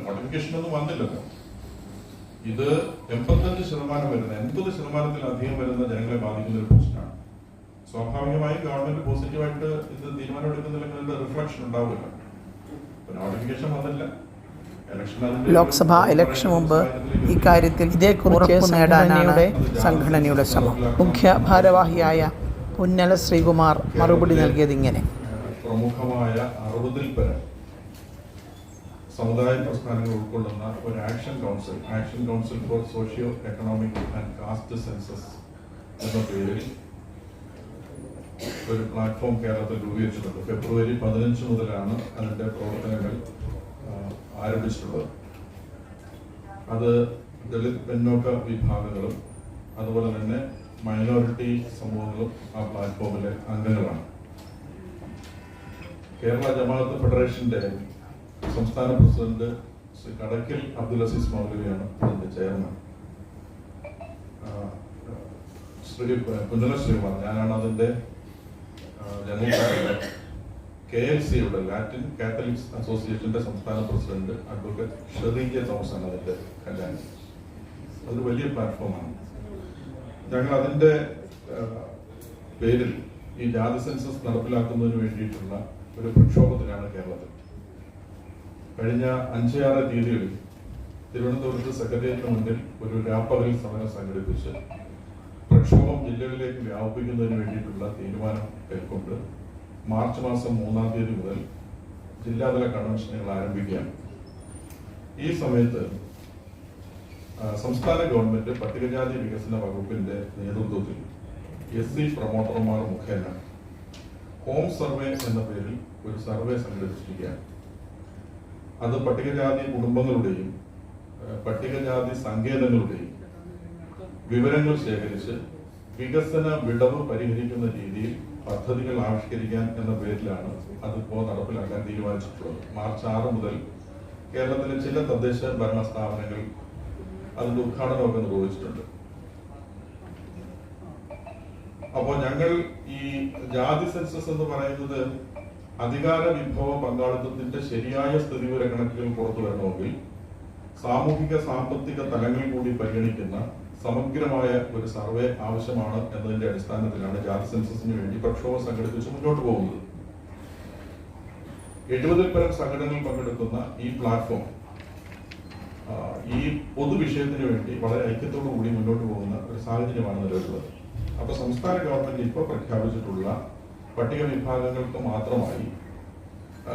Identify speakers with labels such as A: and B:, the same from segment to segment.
A: നോട്ടിഫിക്കേഷനൊന്നും വന്നില്ലല്ലോ. ഇത് 85% വരുന്ന 80%-ത്തിലധികം വരുന്ന ജനങ്ങളെ ബാധിക്കുന്ന ഒരു പോസ്റ്റാണ്. സ്വാഭാവികമായും ഗവൺമെന്റ് പോസിറ്റീവായിട്ട് ഇത് തീരുമാനം എടുക്കുന്നില്ലെങ്കിൽ അതിന്റെ റിഫ്ലക്ഷൻ ഉണ്ടാവില്ല. നോട്ടിഫിക്കേഷൻ വന്നില്ല.
B: ലോക്സഭാ ഇലക്ഷൻ മുമ്പ് ഇക്കാര്യത്തിൽ ഇതേക്കുറിച്ച് നേടാനാണ് സംഘടനയുടെ ശ്രമം. മുഖ്യ ഭാരവാഹിയായ പുന്നല ശ്രീകുമാർ മറുപടി നൽകിയത് ഇങ്ങനെ:
A: പ്രമുഖമായ 60-ൽ പരം സമുദായ പ്രസ്ഥാനങ്ങൾ ഉൾക്കൊള്ളുന്ന ഒരു action council for socio economic and caste census എന്ന പേരിൽ ഒരു പ്ലാറ്റ്ഫോം കേരളത്തിൽ രൂപീകരിച്ചിട്ടുണ്ട്. ഫെബ്രുവരി 15 മുതലാണ് അതിന്റെ പ്രവർത്തനങ്ങൾ ആരംഭിച്ചിട്ടുള്ളത്. അത് ദളിത് പിന്നോക്ക വിഭാഗങ്ങളും അതുപോലെ തന്നെ മൈനോറിറ്റി സമൂഹങ്ങളും ആ പ്ലാറ്റ്ഫോമിലെ അംഗങ്ങളാണ്. കേരള ജമാഅത്ത് ഫെഡറേഷന്റെ സംസ്ഥാന പ്രസിഡന്റ് ശ്രീ കടക്കിൽ അബ്ദുൽ അസീസ് മൗലവിയാണ് അതിന്റെ ചെയർമാൻ. ശ്രീ പുന്നല ശ്രീകുമാർ, ഞാനാണ് അതിന്റെ ജനറൽ സെക്രട്ടറി. KLCയുടെ ലാറ്റിൻ കാത്തലിക്സ് അസോസിയേഷന്റെ സംസ്ഥാന പ്രസിഡന്റ് അഡ്വക്കേറ്റ് ഷെറീജ തോമസ് ആണ് അതിന്റെ കല്യാണം. അതൊരു വലിയ പ്ലാറ്റ്ഫോമാണ്. ഞങ്ങൾ അതിന്റെ പേരിൽ ഈ ജാതി സെൻസസ് നടപ്പിലാക്കുന്നതിന് വേണ്ടിയിട്ടുള്ള ഒരു പ്രക്ഷോഭത്തിലാണ് കേരളത്തിൽ. കഴിഞ്ഞ 5-6 തീയതികളിൽ തിരുവനന്തപുരത്ത് സെക്രട്ടേറിയറ്റിന് മുന്നിൽ ഒരു രാപ്പകൽ സമരം സംഘടിപ്പിച്ച് പ്രക്ഷോഭം ജില്ലകളിലേക്ക് വ്യാപിപ്പിക്കുന്നതിന് വേണ്ടിയിട്ടുള്ള തീരുമാനം കൈക്കൊണ്ട് മാർച്ച് മാസം 3-ാം തീയതി മുതൽ ജില്ലാതല കൺവെൻഷനുകൾ ആരംഭിക്കുകയാണ്. ഈ സമയത്ത് സംസ്ഥാന ഗവൺമെന്റ് പട്ടികജാതി വികസന വകുപ്പിന്റെ നേതൃത്വത്തിൽ SC പ്രൊമോട്ടർമാർ മുഖേന ഹോം സർവേ എന്ന പേരിൽ ഒരു സർവേ സംഘടിപ്പിച്ചിരിക്കുകയാണ്. അത് പട്ടികജാതി കുടുംബങ്ങളുടെയും പട്ടികജാതി സങ്കേതങ്ങളുടെയും വിവരങ്ങൾ ശേഖരിച്ച് വികസന വിടവ് പരിഹരിക്കുന്ന രീതിയിൽ പദ്ധതികൾ ആവിഷ്കരിക്കാൻ എന്ന പേരിലാണ് അതിപ്പോൾ നടപ്പിലാക്കാൻ തീരുമാനിച്ചിട്ടുള്ളത്. മാർച്ച് 6 മുതൽ കേരളത്തിലെ ചില തദ്ദേശ ഭരണ സ്ഥാപനങ്ങൾ അതിന്റെ ഉദ്ഘാടനമൊക്കെ നിർവഹിച്ചിട്ടുണ്ട്. അപ്പോൾ ഞങ്ങൾ ഈ ജാതി സെൻസസ് എന്ന് പറയുന്നത് അധികാര വിഭവ പങ്കാളിത്തത്തിന്റെ ശരിയായ സ്ഥിതിവിവര കണക്കുകൾ പുറത്തു വരണമെങ്കിൽ സാമൂഹിക സാമ്പത്തിക തലങ്ങൾ കൂടി പരിഗണിക്കുന്ന സമഗ്രമായ ഒരു സർവേ ആവശ്യമാണ് എന്നതിന്റെ അടിസ്ഥാനത്തിലാണ് ജാതി സെൻസസിന് വേണ്ടി പ്രക്ഷോഭം സംഘടിപ്പിച്ച് മുന്നോട്ട് പോകുന്നത്. 70-ൽ പരം സംഘടനകൾ പങ്കെടുക്കുന്ന ഈ പ്ലാറ്റ്ഫോം ഈ പൊതുവിഷയത്തിന് വേണ്ടി വളരെ ഐക്യത്തോടു കൂടി മുന്നോട്ട് പോകുന്ന ഒരു സാഹചര്യമാണ് നിലവിലുള്ളത്. അപ്പൊ സംസ്ഥാന ഗവൺമെന്റ് ഇപ്പോൾ പ്രഖ്യാപിച്ചിട്ടുള്ള പട്ടിക വിഭാഗങ്ങൾക്ക് മാത്രമായി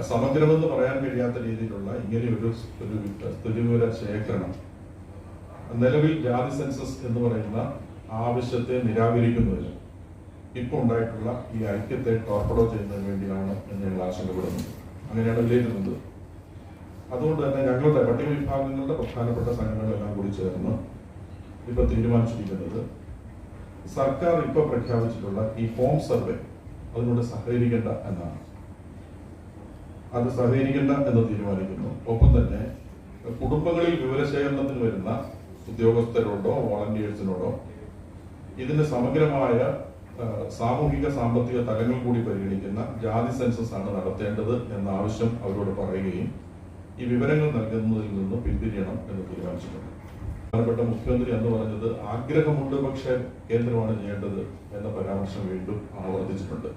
A: സമഗ്രമെന്ന് പറയാൻ കഴിയാത്ത രീതിയിലുള്ള ഇങ്ങനെ ഒരു സ്ഥിതിവിവര ശേഖരണം നിലവിൽ ജാതി സെൻസസ് എന്ന് പറയുന്ന ആവശ്യത്തെ നിരാകരിക്കുന്നതിന് ഇപ്പോൾ ഉണ്ടായിട്ടുള്ള ഈ ഐക്യത്തെ ടോർപ്പഡോ ചെയ്യുന്നതിന് വേണ്ടിയാണ് എന്ന് ഞങ്ങൾ ആശങ്കപ്പെടുന്നത്. അങ്ങനെയാണ് വിലയിരുത്തുന്നത്. അതുകൊണ്ട് തന്നെ ഞങ്ങളുടെ പട്ടിക വിഭാഗങ്ങളുടെ പ്രധാനപ്പെട്ട സംഘടനകളെല്ലാം കൂടി ചേർന്ന് ഇപ്പൊ തീരുമാനിച്ചിരിക്കുന്നത് സർക്കാർ ഇപ്പൊ പ്രഖ്യാപിച്ചിട്ടുള്ള ഈ ഹോം സർവേ അതിനോട് സഹകരിക്കേണ്ട എന്നാണ്. അത് സഹകരിക്കേണ്ട എന്ന് തീരുമാനിക്കുന്നു. ഒപ്പം തന്നെ കുടുംബങ്ങളിൽ വിവരശേഖരണത്തിന് വരുന്ന ഉദ്യോഗസ്ഥരോടോ വോളണ്ടിയേഴ്സിനോടോ ഇതിന് സമഗ്രമായ സാമൂഹിക സാമ്പത്തിക തലങ്ങൾ കൂടി പരിഗണിക്കുന്ന ജാതി സെൻസസ് ആണ് നടത്തേണ്ടത് എന്ന ആവശ്യം അവരോട് പറയുകയും ഈ വിവരങ്ങൾ നൽകുന്നതിൽ നിന്ന് പിന്തിരിയണം എന്ന് തീരുമാനിച്ചിട്ടുണ്ട്. പ്രധാനപ്പെട്ട മുഖ്യമന്ത്രി എന്ന് പറഞ്ഞത് ആഗ്രഹമുണ്ട് പക്ഷേ കേന്ദ്രമാണ് ചെയ്യേണ്ടത് എന്ന പരാമർശം വീണ്ടും ആവർത്തിച്ചിട്ടുണ്ട്.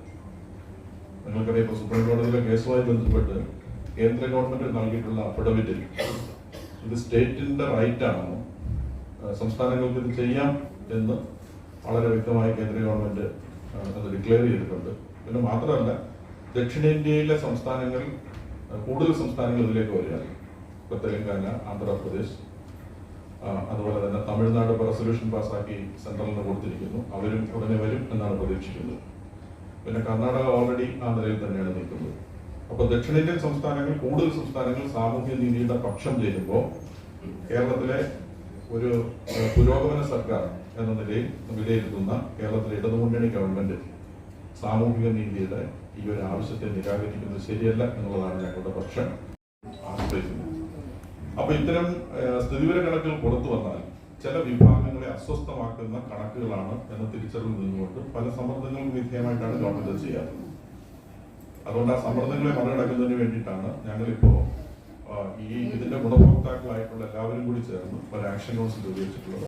A: നിങ്ങൾക്കറിയാം, ഇപ്പോൾ സുപ്രീം കോടതിയിലെ കേസുമായി ബന്ധപ്പെട്ട് കേന്ദ്ര ഗവൺമെന്റ് നൽകിയിട്ടുള്ള അഫിഡവിറ്റിൽ ഇത് സ്റ്റേറ്റിന്റെ റൈറ്റ് ആണെന്നും സംസ്ഥാനങ്ങൾക്ക് ഇത് ചെയ്യാം എന്ന് വളരെ വ്യക്തമായി കേന്ദ്ര ഗവൺമെന്റ് അത് ഡിക്ലെയർ ചെയ്തിട്ടുണ്ട്. പിന്നെ മാത്രമല്ല, ദക്ഷിണേന്ത്യയിലെ സംസ്ഥാനങ്ങൾ കൂടുതൽ സംസ്ഥാനങ്ങൾ ഇതിലേക്ക് വരികയാണ്. ഇപ്പൊ തെലങ്കാന, ആന്ധ്രാപ്രദേശ്, അതുപോലെ തന്നെ തമിഴ്നാട് ഇപ്പോൾ റെസൊല്യൂഷൻ പാസ്സാക്കി സെൻട്രലിന് കൊടുത്തിരിക്കുന്നു. അവരും ഉടനെ വരും എന്നാണ് പ്രതീക്ഷിക്കുന്നത്. പിന്നെ കർണാടക ഓൾറെഡി ആ നിലയിൽ തന്നെയാണ് നിൽക്കുന്നത്. അപ്പൊ ദക്ഷിണേന്ത്യൻ സംസ്ഥാനങ്ങൾ കൂടുതൽ സംസ്ഥാനങ്ങൾ സാമൂഹ്യ നീതിയുടെ പക്ഷം ചേരുമ്പോൾ കേരളത്തിലെ ഒരു പുരോഗമന സർക്കാർ എന്ന നിലയിൽ വിലയിരുത്തുന്ന കേരളത്തിലെ ഇടതുമുന്നണി ഗവൺമെന്റ് സാമൂഹിക നീതിയുടെ ഈ ഒരു ആവശ്യത്തെ നിരാകരിക്കുന്നത് ശരിയല്ല എന്നുള്ളതാണ് ഞങ്ങളുടെ പക്ഷം ആശ്രയിക്കുന്നത്. അപ്പൊ ഇത്തരം സ്ഥിതിവിവര കണക്കുകൾ പുറത്തു വന്നാൽ ചില വിഭാഗങ്ങളെ അസ്വസ്ഥമാക്കുന്ന കണക്കുകളാണ് എന്ന തിരിച്ചറിവിൽ നിന്നുകൊണ്ട് പല സമ്മർദ്ദങ്ങൾക്കും വിധേയമായിട്ടാണ് ഗവൺമെന്റ് ചെയ്യാറ്. അതുകൊണ്ട് ആ സമ്മർദ്ദങ്ങളെ മറികടക്കുന്നതിന് വേണ്ടിയിട്ടാണ് ഞങ്ങളിപ്പോ ഇതിന്റെ ഗുണഭോക്താക്കളായിട്ടുള്ള എല്ലാവരും കൂടി ചേർന്ന് ഒരു ആക്ഷൻ കൗൺസിൽ രൂപീകരിച്ചിട്ടുള്ളത്.